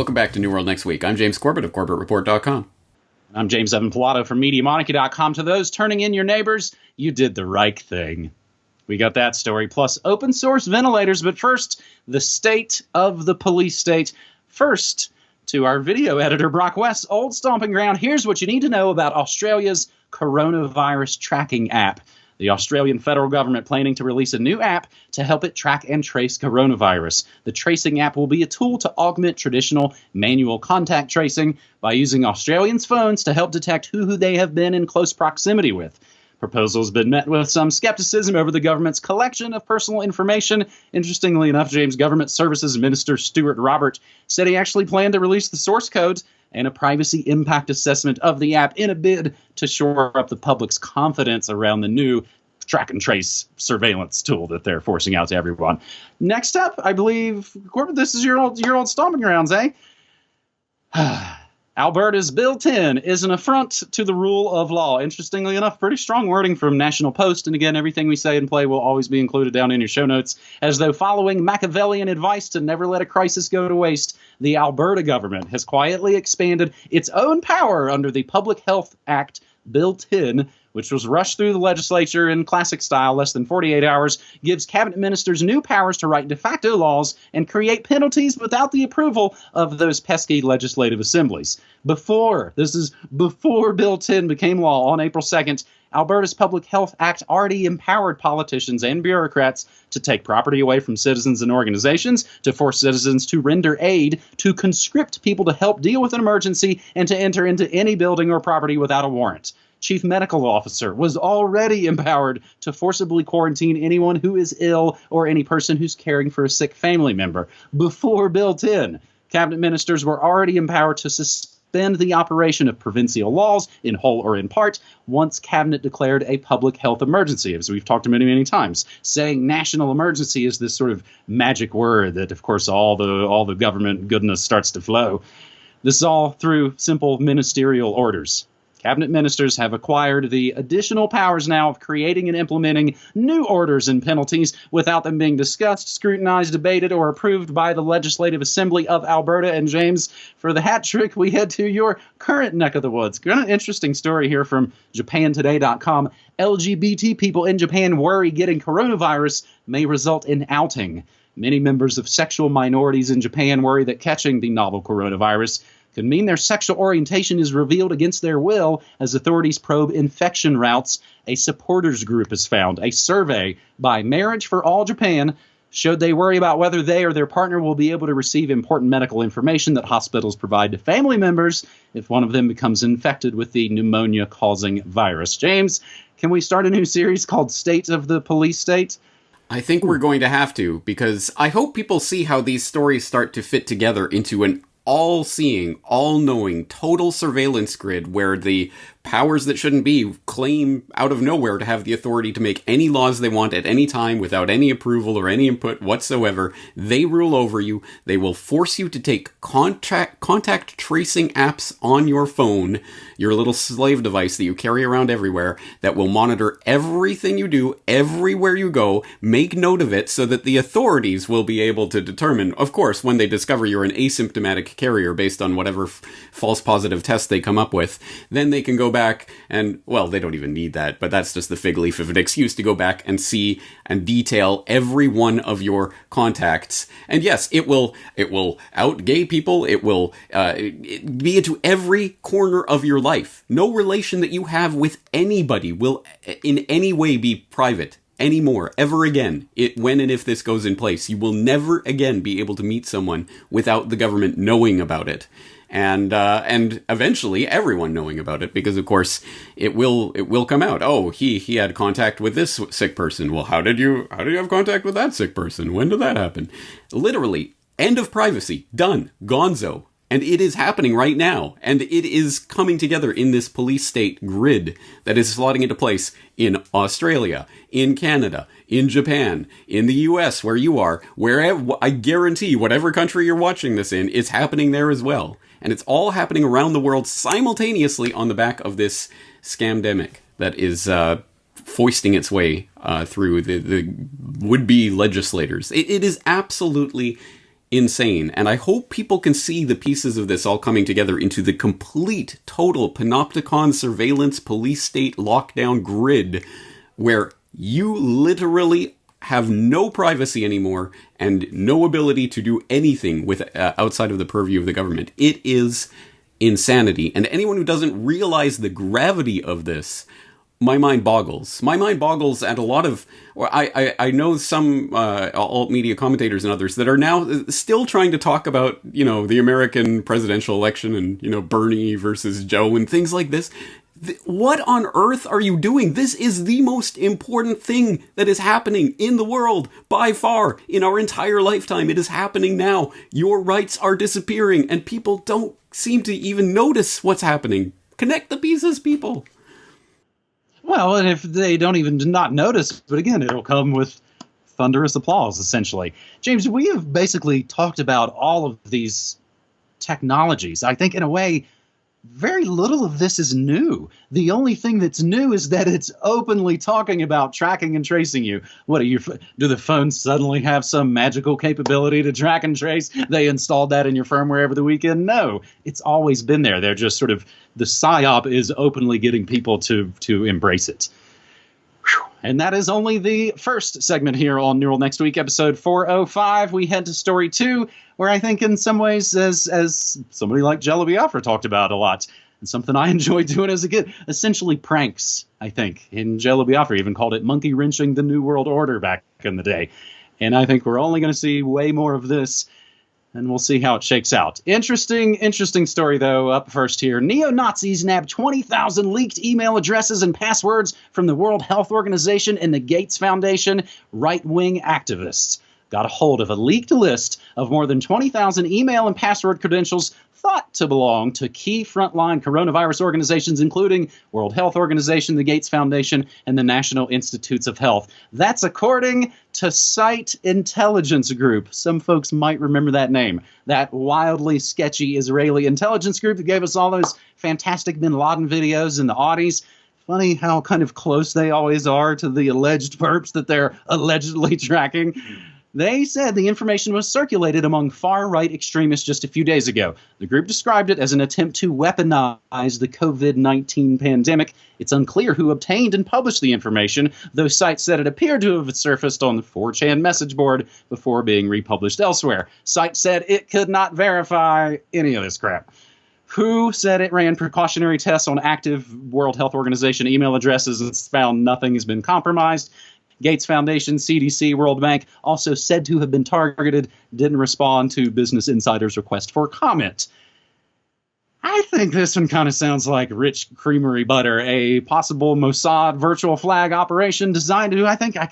Welcome back to New World Next Week. I'm James Corbett of CorbettReport.com. I'm James Evan Pilato from MediaMonarchy.com. To those turning in your neighbors, you did the right thing. We got that story, plus open source ventilators. But first, the state of the police state. First, to our video editor, Brock West's old stomping ground, here's what you need to know about Australia's coronavirus tracking app. The Australian federal government planning to release a new app to help it track and trace coronavirus. The tracing app will be a tool to augment traditional manual contact tracing by using Australians' phones to help detect who they have been in close proximity with. Proposal has been met with some skepticism over the government's collection of personal information. Interestingly enough, James Government Services Minister Stuart Robert said he actually planned to release the source code and a privacy impact assessment of the app in a bid to shore up the public's confidence around the new track and trace surveillance tool that they're forcing out to everyone. Next up, I believe, Corbett, this is your old stomping grounds, eh? Alberta's Bill 10 is an affront to the rule of law. Interestingly enough, pretty strong wording from National Post. And again, everything we say and play will always be included down in your show notes. As though following Machiavellian advice to never let a crisis go to waste, the Alberta government has quietly expanded its own power under the Public Health Act, Bill 10, which was rushed through the legislature in classic style, less than 48 hours, gives cabinet ministers new powers to write de facto laws and create penalties without the approval of those pesky legislative assemblies. Before Bill 10 became law on April 2nd, Alberta's Public Health Act already empowered politicians and bureaucrats to take property away from citizens and organizations, to force citizens to render aid, to conscript people to help deal with an emergency, and to enter into any building or property without a warrant. Chief Medical Officer was already empowered to forcibly quarantine anyone who is ill or any person who's caring for a sick family member. Before Bill 10, cabinet ministers were already empowered to suspend the operation of provincial laws in whole or in part once cabinet declared a public health emergency, as we've talked many, many times. Saying national emergency is this sort of magic word that, of course, all the government goodness starts to flow. This is all through simple ministerial orders. Cabinet ministers have acquired the additional powers now of creating and implementing new orders and penalties without them being discussed, scrutinized, debated, or approved by the Legislative Assembly of Alberta. And James, for the hat trick, we head to your current neck of the woods. Kind of interesting story here from JapanToday.com. LGBT people in Japan worry getting coronavirus may result in outing. Many members of sexual minorities in Japan worry that catching the novel coronavirus could mean their sexual orientation is revealed against their will as authorities probe infection routes. A supporters group has found. A survey by Marriage for All Japan showed they worry about whether they or their partner will be able to receive important medical information that hospitals provide to family members if one of them becomes infected with the pneumonia-causing virus. James, can we start a new series called State of the Police State? I think we're going to have to, because I hope people see how these stories start to fit together into an all-seeing, all-knowing, total surveillance grid where the powers that shouldn't be claim out of nowhere to have the authority to make any laws they want at any time without any approval or any input whatsoever. They rule over you. They will force you to take contact tracing apps on your phone, your little slave device that you carry around everywhere, that will monitor everything you do, everywhere you go, make note of it so that the authorities will be able to determine, of course, when they discover you're an asymptomatic carrier based on whatever false positive test they come up with, then they can go back and, well, they don't even need that, but that's just the fig leaf of an excuse to go back and see and detail every one of your contacts. And yes, it will out gay people. It will be into every corner of your life. No relation that you have with anybody will in any way be private anymore, ever again. When and if this goes in place, you will never again be able to meet someone without the government knowing about it. And eventually everyone knowing about it, because of course it will come out. Oh, he had contact with this sick person. Well, how did you have contact with that sick person? When did that happen? Literally, end of privacy. Done. Gonzo. And it is happening right now. And it is coming together in this police state grid that is slotting into place in Australia, in Canada, in Japan, in the US, where you are, wherever, I guarantee whatever country you're watching this in, it's happening there as well. And it's all happening around the world simultaneously on the back of this scamdemic that is foisting its way through the would-be legislators. It is absolutely insane. And I hope people can see the pieces of this all coming together into the complete, total panopticon surveillance police state lockdown grid where you literally have no privacy anymore and no ability to do anything with outside of the purview of the government. It is insanity. And anyone who doesn't realize the gravity of this, my mind boggles. My mind boggles at a lot of... I know some alt-media commentators and others that are now still trying to talk about, the American presidential election and, Bernie versus Joe and things like this. What on earth are you doing? This is the most important thing that is happening in the world, by far, in our entire lifetime. It is happening now. Your rights are disappearing, and people don't seem to even notice what's happening. Connect the pieces, people. Well, and if they don't even not notice, but again, it'll come with thunderous applause, essentially. James, we have basically talked about all of these technologies. I think, in a way, very little of this is new. The only thing that's new is that it's openly talking about tracking and tracing you. Do the phones suddenly have some magical capability to track and trace? They installed that in your firmware over the weekend? No, it's always been there. They're just sort of, the PSYOP is openly getting people to embrace it. And that is only the first segment here on Neural Next Week, episode 405. We head to story 2, where I think in some ways, as somebody like Jello Biafra talked about a lot, and something I enjoyed doing as a kid, essentially pranks, I think. And Jello Biafra even called it monkey wrenching the New World Order back in the day. And I think we're only going to see way more of this, and we'll see how it shakes out. Interesting story, though, up first here. Neo-Nazis nabbed 20,000 leaked email addresses and passwords from the World Health Organization and the Gates Foundation. Right-wing activists got a hold of a leaked list of more than 20,000 email and password credentials thought to belong to key frontline coronavirus organizations, including World Health Organization, the Gates Foundation, and the National Institutes of Health. That's according to S.I.T.E Intelligence Group. Some folks might remember that name. That wildly sketchy Israeli intelligence group that gave us all those fantastic bin Laden videos in the Audis. Funny how kind of close they always are to the alleged perps that they're allegedly tracking. They said the information was circulated among far-right extremists just a few days ago. The group described it as an attempt to weaponize the COVID-19 pandemic. It's unclear who obtained and published the information, though S.I.T.E said it appeared to have surfaced on the 4chan message board before being republished elsewhere. S.I.T.E said it could not verify any of this crap. WHO said it ran precautionary tests on active World Health Organization email addresses and found nothing has been compromised. Gates Foundation, CDC, World Bank, also said to have been targeted, didn't respond to Business Insider's request for comment. I think this one kind of sounds like rich creamery butter, a possible Mossad virtual flag operation designed to, I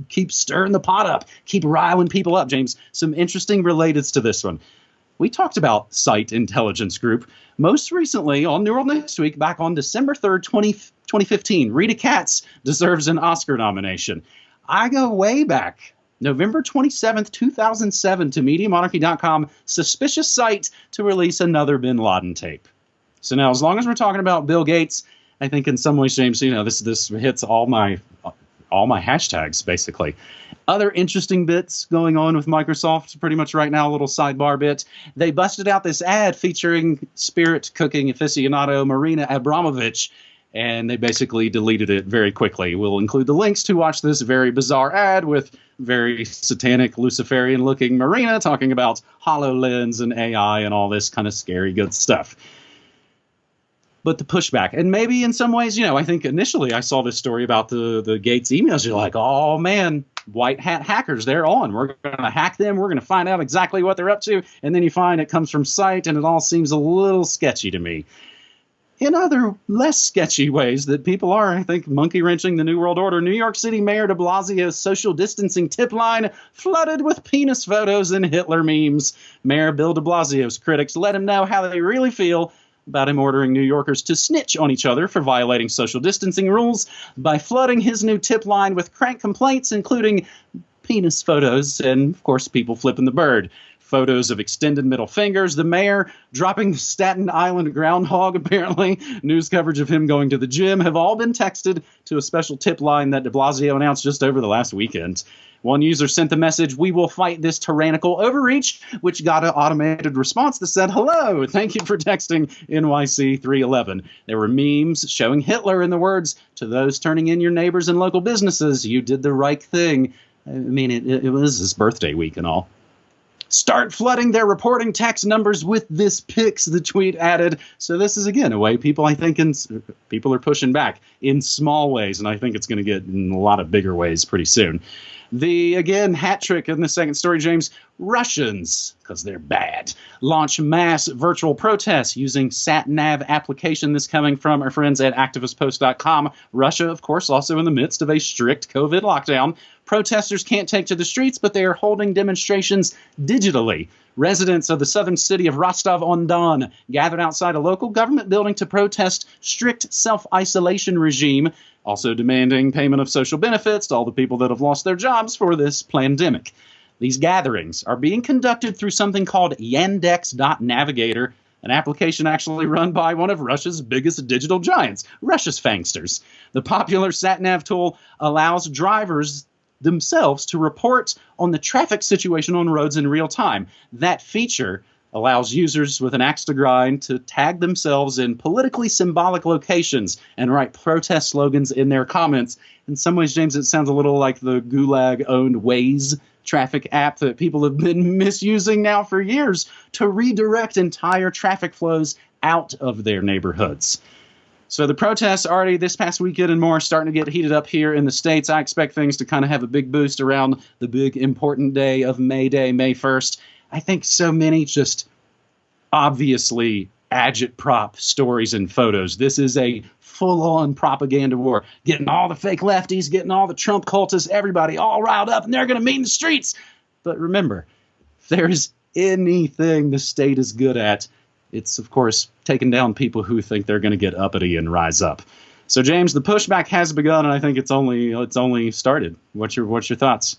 keep stirring the pot up, keep riling people up, James. Some interesting relateds to this one. We talked about S.I.T.E Intelligence Group most recently on Neural Next Week back on December 3rd, 2015. Rita Katz deserves an Oscar nomination. I go way back, November 27th, 2007, to MediaMonarchy.com, suspicious site to release another bin Laden tape. So now, as long as we're talking about Bill Gates, I think in some ways, James, this hits all my hashtags, basically. Other interesting bits going on with Microsoft pretty much right now, a little sidebar bit. They busted out this ad featuring spirit cooking aficionado Marina Abramović, and they basically deleted it very quickly. We'll include the links to watch this very bizarre ad with very satanic Luciferian-looking Marina talking about HoloLens and AI and all this kind of scary good stuff. But the pushback, and maybe in some ways, I think initially I saw this story about the Gates emails. You're like, oh man, white hat hackers, they're on. We're going to hack them. We're going to find out exactly what they're up to. And then you find it comes from S.I.T.E, and it all seems a little sketchy to me. In other less sketchy ways that people are, I think, monkey wrenching the New World Order, New York City Mayor de Blasio's social distancing tip line flooded with penis photos and Hitler memes. Mayor Bill de Blasio's critics let him know how they really feel about him ordering New Yorkers to snitch on each other for violating social distancing rules by flooding his new tip line with crank complaints, including penis photos and, of course, people flipping the bird. photos of extended middle fingers, the mayor dropping the Staten Island groundhog, apparently, news coverage of him going to the gym, have all been texted to a special tip line that de Blasio announced just over the last weekend. One user sent the message, "We will fight this tyrannical overreach," which got an automated response that said, "Hello, thank you for texting NYC 311. There were memes showing Hitler in the words, "To those turning in your neighbors and local businesses, you did the right thing." I mean, it was his birthday week and all. "Start flooding their reporting tax numbers with this pics," the tweet added. So this is, again, a way people, I think, people are pushing back in small ways, and I think it's going to get in a lot of bigger ways pretty soon. The, again, hat trick in the second story, James, Russians, because they're bad, launch mass virtual protests using SatNav application. This coming from our friends at activistpost.com. Russia, of course, also in the midst of a strict COVID lockdown. Protesters can't take to the streets, but they are holding demonstrations digitally. Residents of the southern city of Rostov-on-Don gathered outside a local government building to protest strict self-isolation regime, also demanding payment of social benefits to all the people that have lost their jobs for this pandemic. These gatherings are being conducted through something called Yandex.Navigator, an application actually run by one of Russia's biggest digital giants, Russia's Fangsters. The popular SatNav tool allows drivers themselves to report on the traffic situation on roads in real time. That feature allows users with an axe to grind to tag themselves in politically symbolic locations and write protest slogans in their comments. In some ways, James, it sounds a little like the Gulag-owned Waze traffic app that people have been misusing now for years to redirect entire traffic flows out of their neighborhoods. So the protests already this past weekend and more starting to get heated up here in the States. I expect things to kind of have a big boost around the big important day of May Day, May 1st. I think so many just obviously agitprop stories and photos. This is a full-on propaganda war. Getting all the fake lefties, getting all the Trump cultists, everybody all riled up, and they're going to meet in the streets. But remember, if there's anything the state is good at, it's, of course, taking down people who think they're going to get uppity and rise up. So, James, the pushback has begun, and I think it's only started. What's your thoughts?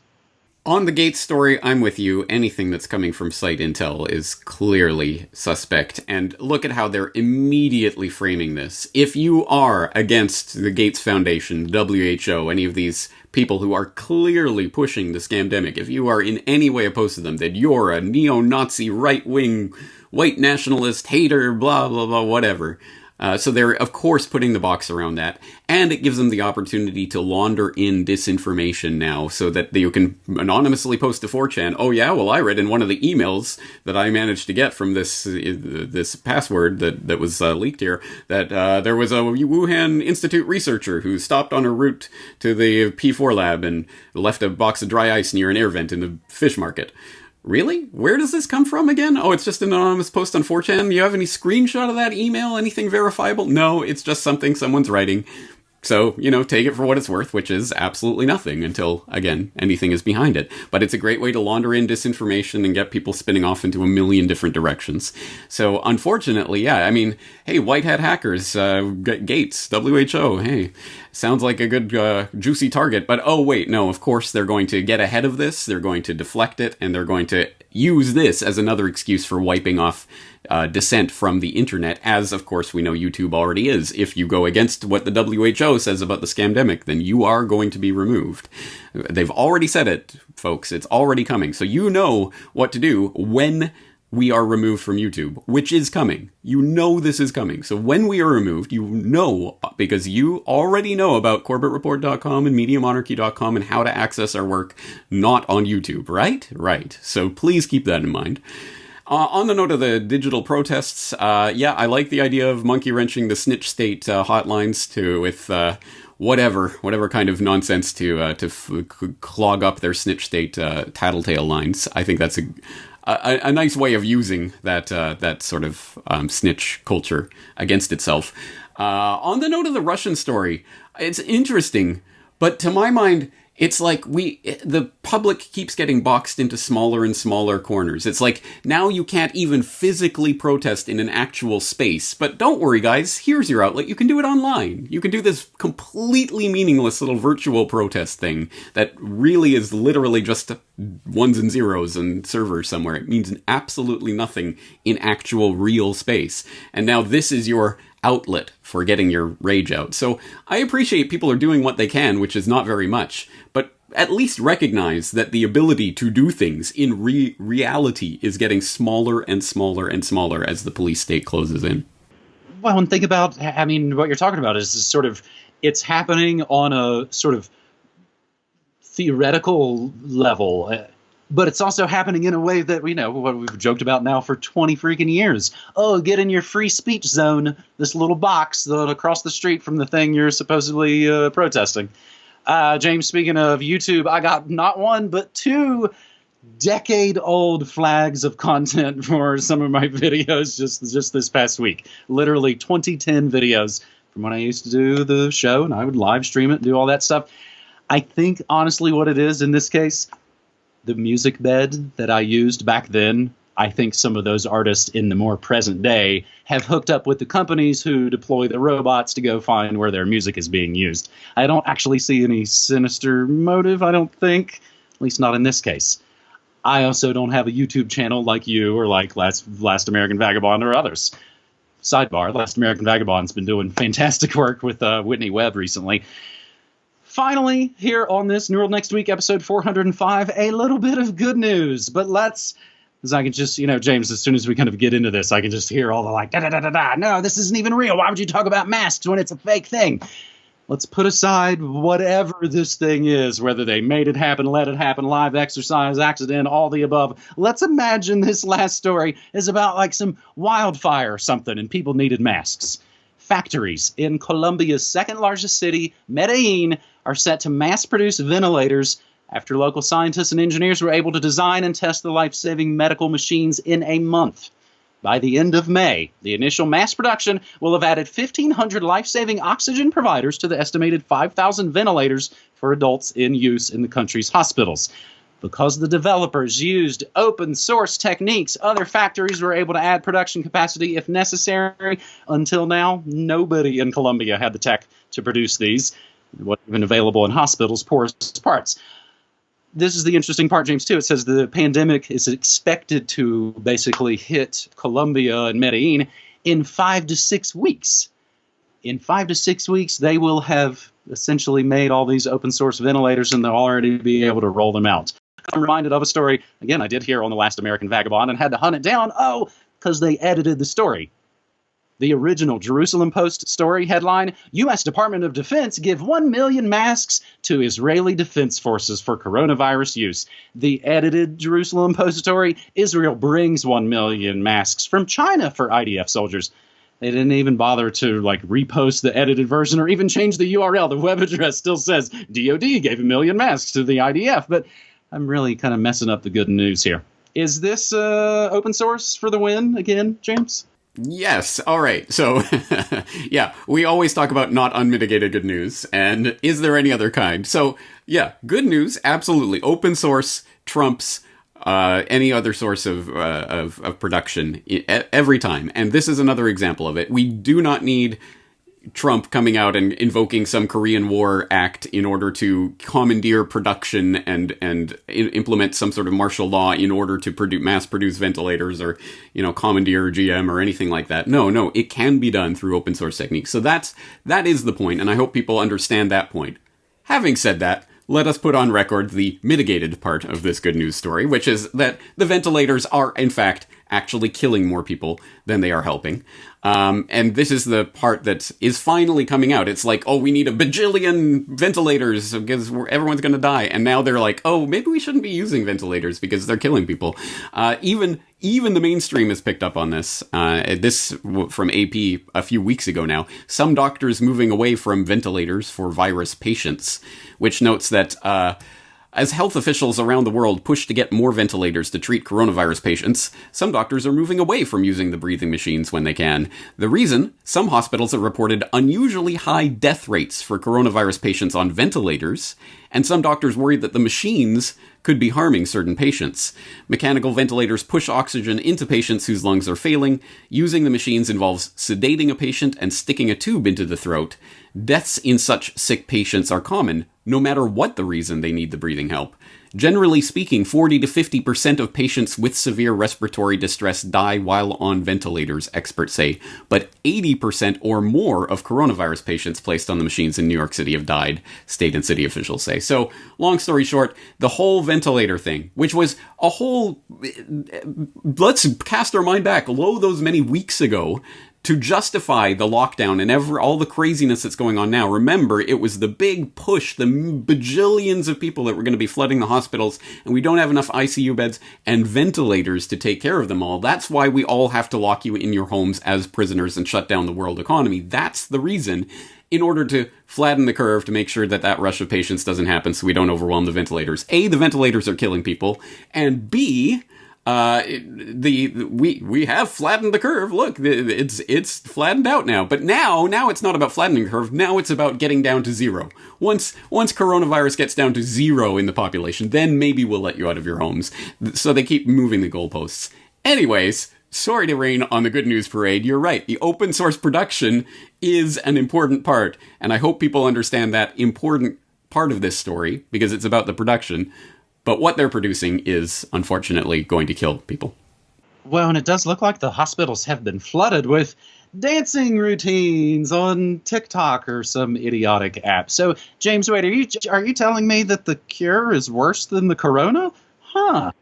On the Gates story, I'm with you. Anything that's coming from S.I.T.E intel is clearly suspect. And look at how they're immediately framing this. If you are against the Gates Foundation, WHO, any of these people who are clearly pushing the scamdemic, if you are in any way opposed to them, that you're a neo-Nazi, right-wing, white nationalist, hater, blah, blah, blah, whatever. So they're, of course, putting the box around that, and it gives them the opportunity to launder in disinformation now so that you can anonymously post to 4chan, "Oh yeah, well I read in one of the emails that I managed to get from this password that was leaked here, that there was a Wuhan Institute researcher who stopped on her route to the P4 lab and left a box of dry ice near an air vent in the fish market." Really? Where does this come from again? Oh, it's just an anonymous post on 4chan? Do you have any screenshot of that email? Anything verifiable? No, it's just something someone's writing. So, take it for what it's worth, which is absolutely nothing until, again, anything is behind it. But it's a great way to launder in disinformation and get people spinning off into a million different directions. So, unfortunately, yeah, hey, white hat hackers, Gates, WHO, hey, sounds like a good, juicy target. But, oh, wait, no, of course, they're going to get ahead of this, they're going to deflect it, and they're going to use this as another excuse for wiping off dissent from the internet, as, of course, we know YouTube already is. If you go against what the WHO says about the scamdemic, then you are going to be removed. They've already said it, folks. It's already coming. So you know what to do when we are removed from YouTube, which is coming. You know this is coming. So when we are removed, you know, because you already know about CorbettReport.com and MediaMonarchy.com and how to access our work not on YouTube, right? Right. So please keep that in mind. On the note of the digital protests, yeah, I like the idea of monkey wrenching the snitch state hotlines with whatever kind of nonsense to clog up their snitch state tattletale lines. I think that's a nice way of using that sort of snitch culture against itself. On the note of the Russian story, it's interesting, but to my mind, It's like the public keeps getting boxed into smaller and smaller corners. It's like, now you can't even physically protest in an actual space. But don't worry, guys, here's your outlet. You can do it online. You can do this completely meaningless little virtual protest thing that really is literally just ones and zeros and servers somewhere. It means absolutely nothing in actual real space. And now this is your outlet for getting your rage out. So I appreciate people are doing what they can, which is not very much, but at least recognize that the ability to do things in reality is getting smaller and smaller and smaller as the police state closes in. Well, and think about, I mean, what you're talking about is sort of, it's happening on a sort of theoretical level. But it's also happening in a way that we know what we've joked about now for 20 freaking years. Oh, get in your free speech zone, this little box across the street from the thing you're supposedly protesting. James, speaking of YouTube, I got not one, but 2 decade-old flags of content for some of my videos just this past week. Literally 2010 videos from when I used to do the show, and I would live stream it, do all that stuff. I think, honestly, what it is in this case, the music bed that I used back then, I think some of those artists in the more present day have hooked up with the companies who deploy the robots to go find where their music is being used. I don't actually see any sinister motive, I don't think, at least not in this case. I also don't have a YouTube channel like you or like Last American Vagabond or others. Sidebar, Last American Vagabond's been doing fantastic work with Whitney Webb recently. Finally, here on this New World Next Week, episode 405, a little bit of good news. But let's, as I can just, James, as soon as we kind of get into this, I can just hear all the like, da-da-da-da-da. No, this isn't even real. Why would you talk about masks when it's a fake thing? Let's put aside whatever this thing is, whether they made it happen, let it happen, live exercise, accident, all the above. Let's imagine this last story is about like some wildfire or something and people needed masks. Factories in Colombia's second largest city, Medellin, are set to mass-produce ventilators after local scientists and engineers were able to design and test the life-saving medical machines in a month. By the end of May, the initial mass production will have added 1,500 life-saving oxygen providers to the estimated 5,000 ventilators for adults in use in the country's hospitals. Because the developers used open-source techniques, other factories were able to add production capacity if necessary. Until now, nobody in Colombia had the tech to produce these. It wasn't even available in hospitals' poorest parts. This is the interesting part, James, too. It says the pandemic is expected to basically hit Colombia and Medellin in 5 to 6 weeks. In 5 to 6 weeks, they will have essentially made all these open-source ventilators, and they'll already be able to roll them out. I'm reminded of a story, again, I did hear on The Last American Vagabond and had to hunt it down. Oh, because they edited the story. The original Jerusalem Post story headline, U.S. Department of Defense give 1 million masks to Israeli Defense Forces for coronavirus use. The edited Jerusalem Post story, Israel brings 1 million masks from China for IDF soldiers. They didn't even bother to repost the edited version or even change the URL. The web address still says DOD gave 1 million masks to the IDF, but I'm really kind of messing up the good news here. Is this open source for the win again, James? Yes. All right. So, yeah, we always talk about not unmitigated good news. And is there any other kind? So, yeah, good news. Absolutely. Open source trumps any other source of production every time. And this is another example of it. We do not need Trump coming out and invoking some Korean War act in order to commandeer production and implement some sort of martial law in order to mass produce ventilators or, commandeer GM or anything like that. No, it can be done through open source techniques. So that is the point, and I hope people understand that point. Having said that, let us put on record the mitigated part of this good news story, which is that the ventilators are, in fact, actually killing more people than they are helping. And this is the part that is finally coming out. It's like, oh, we need a bajillion ventilators because everyone's going to die. And now they're like, oh, maybe we shouldn't be using ventilators because they're killing people. Even the mainstream has picked up on this. This from AP a few weeks ago now. Some doctors moving away from ventilators for virus patients, which notes that As health officials around the world push to get more ventilators to treat coronavirus patients, some doctors are moving away from using the breathing machines when they can. The reason? Some hospitals have reported unusually high death rates for coronavirus patients on ventilators, and some doctors worried that the machines could be harming certain patients. Mechanical ventilators push oxygen into patients whose lungs are failing. Using the machines involves sedating a patient and sticking a tube into the throat. Deaths in such sick patients are common, no matter what the reason they need the breathing help. Generally speaking, 40 to 50% of patients with severe respiratory distress die while on ventilators, experts say. But 80% or more of coronavirus patients placed on the machines in New York City have died, state and city officials say. So, long story short, the whole ventilator thing, which was a whole... Let's cast our mind back, those many weeks ago, to justify the lockdown and all the craziness that's going on now. Remember, it was the big push, the bajillions of people that were going to be flooding the hospitals, and we don't have enough ICU beds and ventilators to take care of them all. That's why we all have to lock you in your homes as prisoners and shut down the world economy. That's the reason, in order to flatten the curve to make sure that that rush of patients doesn't happen so we don't overwhelm the ventilators. A, the ventilators are killing people, and B... we have flattened the curve. Look, it's flattened out now. But now it's not about flattening the curve. Now it's about getting down to zero. Once coronavirus gets down to zero in the population, then maybe we'll let you out of your homes. So they keep moving the goalposts. Anyways, sorry to rain on the good news parade. You're right. The open source production is an important part, and I hope people understand that important part of this story because it's about the production. But what they're producing is, unfortunately, going to kill people. Well, and it does look like the hospitals have been flooded with dancing routines on TikTok or some idiotic app. So, James, wait, are you telling me that the cure is worse than the corona? Huh.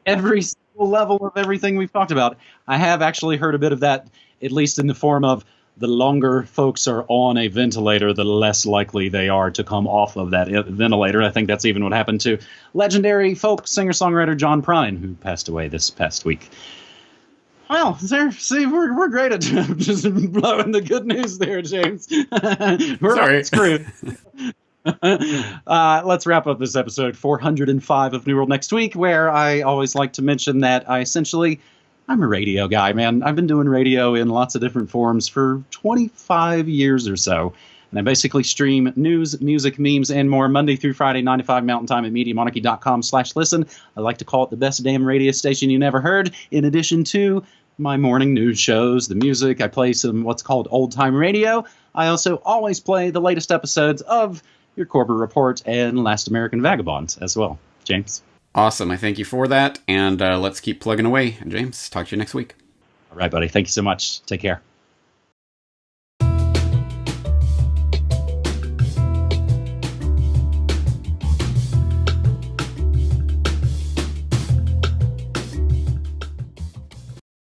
Every single level of everything we've talked about. I have actually heard a bit of that, at least in the form of the longer folks are on a ventilator, the less likely they are to come off of that ventilator. I think that's even what happened to legendary folk singer-songwriter John Prine, who passed away this past week. Well, see, we're great at just blowing the good news there, James. We're screwed. Let's wrap up this episode 405 of New World next week, where I always like to mention that I'm a radio guy, man. I've been doing radio in lots of different forms for 25 years or so. And I basically stream news, music, memes, and more Monday through Friday, 9 to 5 Mountain Time at MediaMonarchy.com/listen. I like to call it the best damn radio station you never heard. In addition to my morning news shows, the music, I play some what's called old-time radio. I also always play the latest episodes of your Corbett Report and Last American Vagabond as well. James? Awesome. I thank you for that. And let's keep plugging away. James, talk to you next week. All right, buddy. Thank you so much. Take care.